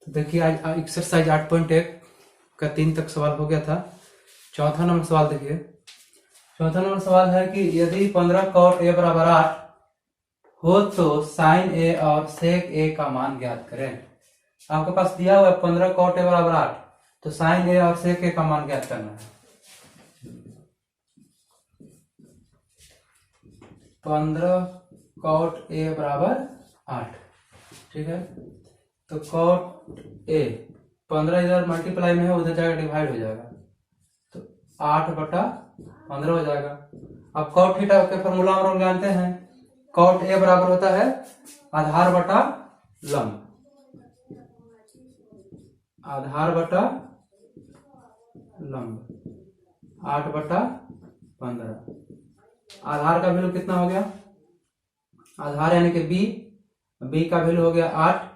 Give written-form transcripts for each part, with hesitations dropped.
तो देखिए आज एक्सरसाइज 8.1 का 3 तक सवाल हो गया था। चौथा नंबर सवाल देखिए। चौथा नंबर सवाल है कि यदि 15 cot a बराबर 8 हो तो साइन ए और सेक ए का मान ज्ञात करें। आपके पास दिया हुआ है 15 cot a बराबर 8, तो साइन ए और सेक ए का मान ज्ञात करना है। 15 cot a बराबर 8, ठीक है। तो cot a 15 इधर मल्टीप्लाई में है, उधर जाकर डिवाइड हो जाएगा, तो 8/15 हो जाएगा। अब cot थीटा के फॉर्मूला हम लोग जानते हैं, cot a बराबर होता है आधार बटा लंब, आधार बटा लंब 8/15। आधार का वैल्यू कितना हो गया, आधार यानी कि b का वैल्यू हो गया 8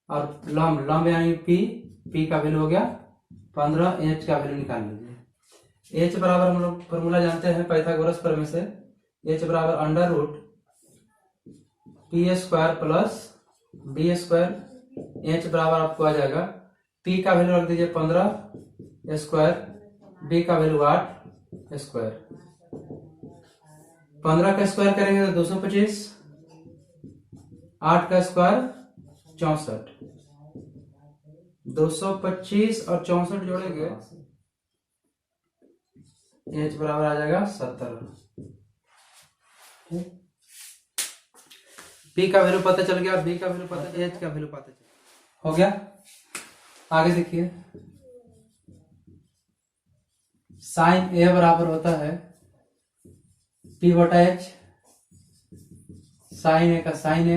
और लंब यानी p का वैल्यू हो गया 15। h का वैल्यू निकाल लीजिए। h बराबर हम लोग फॉर्मूला जानते हैं पाइथागोरस प्रमेय से, h बराबर under root p² plus b²। h बराबर आपको आ जाएगा, p का वैल्यू रख दीजिए 15² b का वैल्यू 8²। 15 का स्क्वायर करेंगे तो 225, 8 का स्क्वायर 64, 225 और 64 जोड़ेंगे h बराबर आ जाएगा 70। p का वैल्यू पता चल गया, b का वैल्यू पता, h का वैल्यू पता चल हो गया। आगे देखिए, साइन a बराबर होता है p/h, साइन a का साइन a,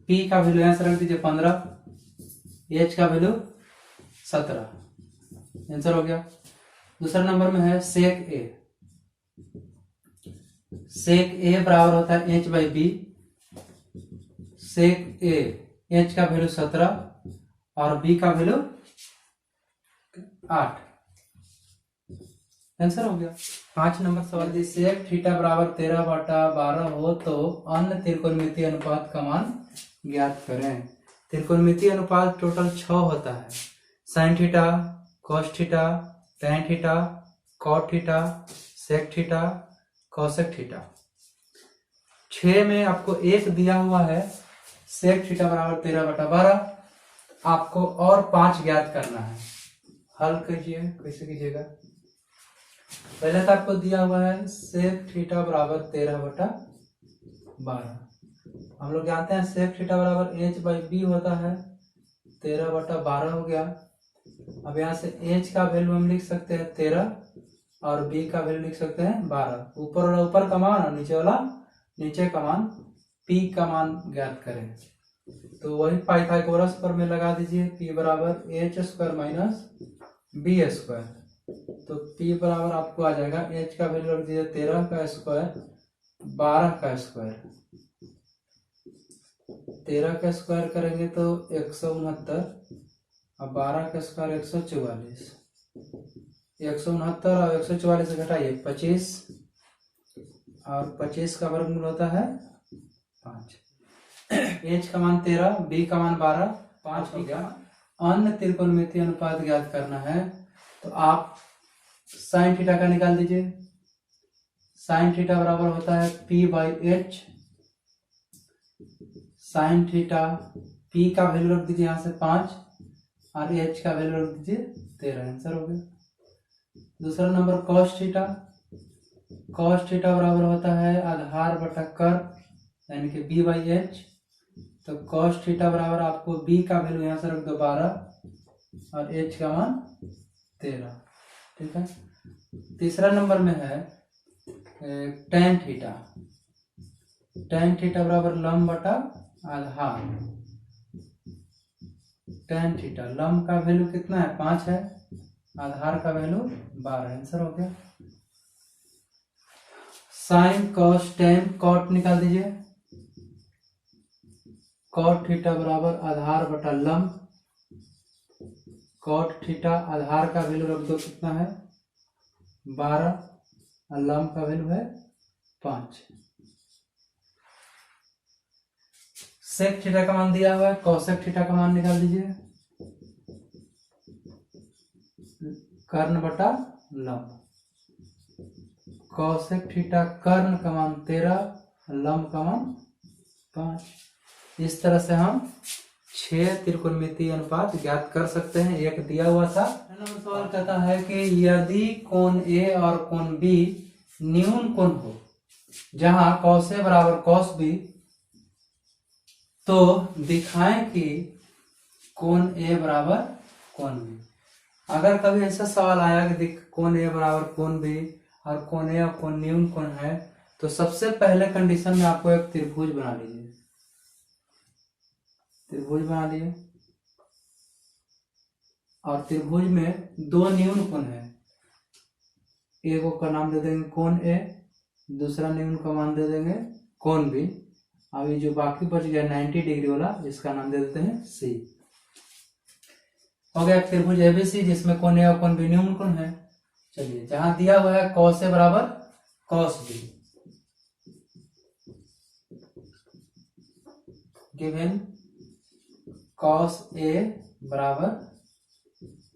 p का वैल्यू यहां से रख दीजिए 15, h का वैल्यू 17। आंसर हो गया। दूसरा नंबर में है सेक a। सेक a बराबर होता है h/b, सेक a h का वैल्यू 17 और b का वैल्यू 8। आंसर हो गया। 5 नंबर सवाल, यदि सेक थीटा बराबर 13/12 हो तो अन्य त्रिकोणमितीय अनुपात का मान ज्ञात करें। त्रिकोणमितीय अनुपात टोटल 6 होता है, sine theta, cos theta, tan theta, cot theta, sec theta, cosec theta. 6 में आपको एक दिया हुआ है सेक थीटा बराबर 13/12, आपको और 5 ज्ञात करना है। हल कीजिए, कैसे कीजिएगा। पहले तो आपको दिया हुआ है सेक थीटा बराबर 13/12। हम लोग जानते हैं सेक थीटा बराबर h/b होता है, 13/12 हो गया। अब यहाँ से h का वैल्यू हम लिख सकते हैं 13 और b का वैल्यू लिख सकते हैं 12। ऊपर वाला ऊपर का मान और नीचे वाला नीचे का मान, p का मान ज्ञात करें। तो वही पाइथागोरस पर में लगा दीजिए, p बराबर h² माइनस b²। तो p बराबर आपको आ जाएगा, h का वैल्यू रख दीजिए 13 का स्क्वायर 12 का स्क्वायर। 13 का स्क्वायर करेंगे तो 169 और 12 का स्क्वायर 144। 169 और 144 से घटाइए 25 और 25 का वर्गमूल होता है 5। h का मान 13, b का मान 12, 5 हो गया। अन्य त्रिकोणमितीय अनुपात ज्ञात करना है, तो आप साइन थीटा का निकाल दीजिए। साइन थीटा बराबर होता है p/h। साइन थीटा, p का वैल्यू रख दीजिए यहाँ से 5 और h का वैल्यू रख दीजिए 13। आंसर हो गया। दूसरा number cos theta. Cos theta बराबर होता है आधार बटा कर्व यानी कि b/h। तो कॉस थीटा बराबर आपको b का वैल्यू यहाँ से रख दो 12 और h का मान 13, ठीक है। तीसरा नंबर में है टैन थीटा। टैन थीटा बराबर लंब बटा आधार। टैन थीटा, लंब का वैल्यू कितना है 5 है, आधार का वैल्यू 12। आंसर हो गया। साइन कॉस टैन कॉट निकाल दीजिए। कॉट थीटा बराबर आधार बटा लंब। कॉट थीटा आधार का वैल्यू रख दो कितना है 12 और लंब का वैल्यू है 5। सेक थीटा का मान दिया हुआ है, कोसेक थीटा का मान निकाल दीजिए। कर्ण बटा लंब। कोसेक थीटा कर्ण का मान 13, लंब का मान 5। इस तरह से हम 6 त्रिकोणमितीय अनुपात ज्ञात कर सकते हैं। एक दिया हुआ था। नंबर सवाल कहता है कि यदि कोण ए और कोण बी न्यून कोण हो, जहां कॉस ए बराबर कॉस बी, तो दिखाएं कि कोण ए बराबर कोण बी। अगर कभी ऐसा सवाल आया कि कोण ए बराबर कोण बी और कोण ए और कोण न्यून कोण है, तो सबसे पहले कंडीशन में आपको एक त्रिभुज बना लीजिए। त्रिभुज बना लिए और त्रिभुज में 2 न्यून कोण है। एक का नाम दे देंगे कोण ए, दूसरा न्यून का मान दे देंगे कोण बी। अभी जो बाकी बच गया 90 डिग्री वाला, इसका नाम दे देते हैं सी। हो गया त्रिभुज एबीसी, जिसमें कोण ए और कोण बी न्यून कोण है। चलिए, जहां दिया हुआ है कॉस ए बराबर cos B, given cos A बराबर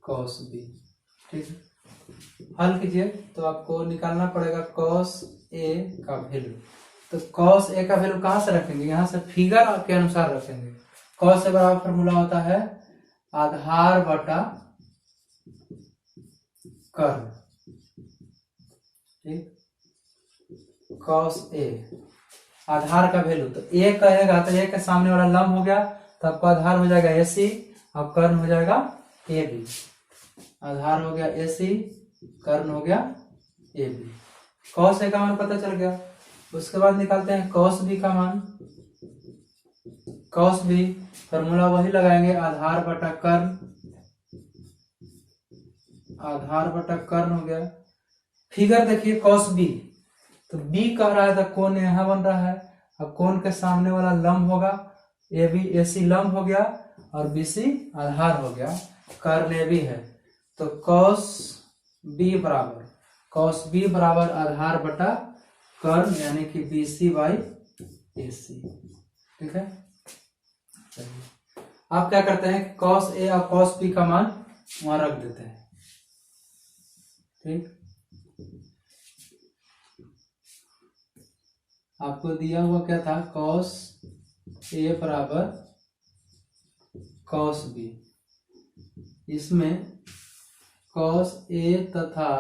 कॉस बी। ठीक है, हल कीजिए तो आपको निकालना पड़ेगा कॉस ए का वैल्यू। तो कॉस ए का वैल्यू कहां से रखेंगे? यहां से फिगर के अनुसार रखेंगे। कॉस ए बराबर फॉर्मूला होता है आधार बटा कर्ण। ठीक, कॉस ए आधार का वैल्यू, तो ए कहेगा तो ए के सामने वाला लंब हो गया, तो आपको आधार हो जाएगा एसी और कर्ण हो जाएगा ए बी। आधार हो गया एसी, कर्ण हो गया ए बी। कॉस ए का मान पता चल गया। उसके बाद निकालते हैं कॉस बी का मान। कॉस बी फॉर्मूला वही लगाएंगे, आधार बटा कर्ण। आधार बटा कर्ण हो गया। फिगर देखिए कॉस बी, तो बी कह रहा है तो कोण यहां बन रहा है, अब कोण के सामने वाला लंब होगा, ए बी एसी लंब हो गया और बीसी आधार हो गया, कर्ण ए बी है। तो कॉस बी बराबर आधार बटा कर्ण, यानी कि बीसी बाई एसी। ठीक है, चलिए आप क्या करते हैं, कॉस ए और कॉस बी का मान वहां रख देते हैं। ठीक, आपको दिया हुआ क्या था, कॉस ए बराबर कॉस बी। इसमें कॉस ए तथा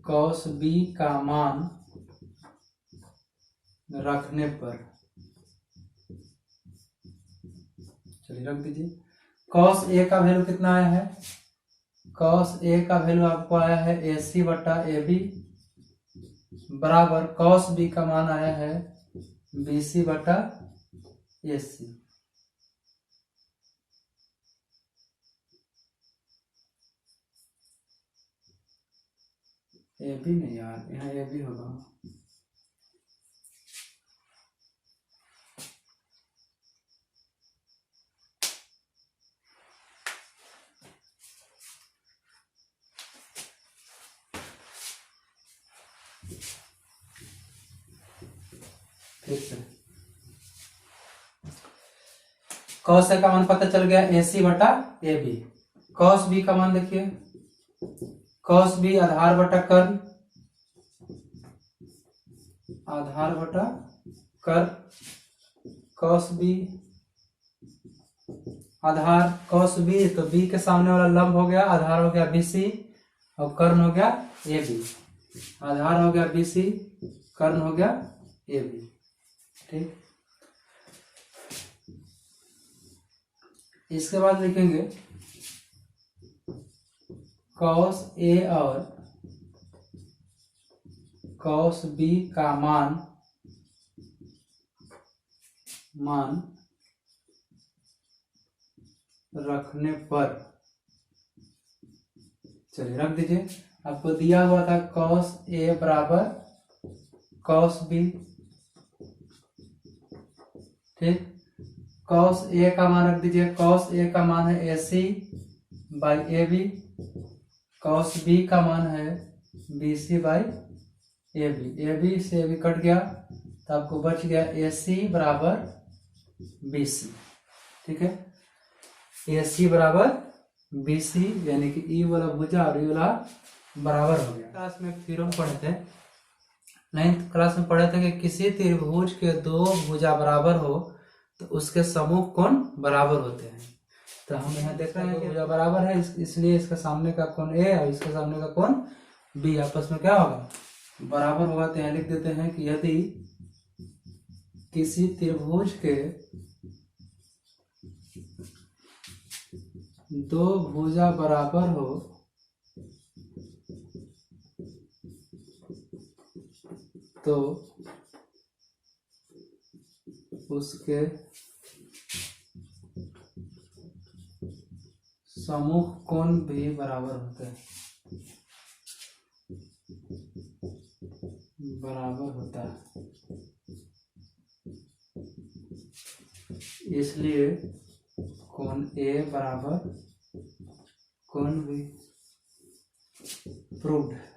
कॉस बी का मान रखने पर, चलिए रख दीजिए। कॉस ए का वैल्यू कितना आया है? कॉस ए का वैल्यू आपको आया है एसी बटा ए बी, बराबर कॉस बी का मान आया है बीसी बटा एसी। ए बी नहीं यार, यहाँ ए बी होगा। ठीक है, कॉस ए का मान पता चल गया एसी बटा ए बी। कॉस बी का मान देखिए, कॉस बी आधार बटा कर्ण, आधार बटा कर्ण। कॉस बी आधार कॉस बी, तो बी के सामने वाला लंब हो गया, आधार हो गया बीसी और कर्ण हो गया ए बी। आधार हो गया बीसी, कर्ण हो गया ए बी। ठीक, इसके बाद लिखेंगे कॉस ए और कॉस बी का मान रखने पर, चलिए रख दीजिए। आपको दिया हुआ था कॉस ए बराबर कॉस बी। ठीक, कॉस ए का मान रख दीजिए, कॉस ए का मान है AC by A B, cos B का मान है BC by A B. A B से ए बी कट गया तो आपको बच गया एसी बराबर बीसी। ठीक है, एसी बराबर BC यानी कि ई वाला भुजा और ई वाला बराबर हो गया। क्लास में थ्योरम पढ़े थे, 9th क्लास में पढ़े थे कि किसी त्रिभुज के दो भुजा बराबर हो तो उसके समूह कोण बराबर होते हैं। तो हम यहाँ देख रहे हैं कि भुजा बराबर है, इसलिए इसका सामने का कोण A और इसके सामने का कोण B आपस में क्या होगा, बराबर होगा। तो यहाँ लिख देते हैं कि यदि किसी त्रिभुज के दो भुजा बराबर हो तो उसके समूह कोण भी बराबर होते हैं, बराबर होता है। इसलिए कोण A बराबर कोण B प्रूव्ड है।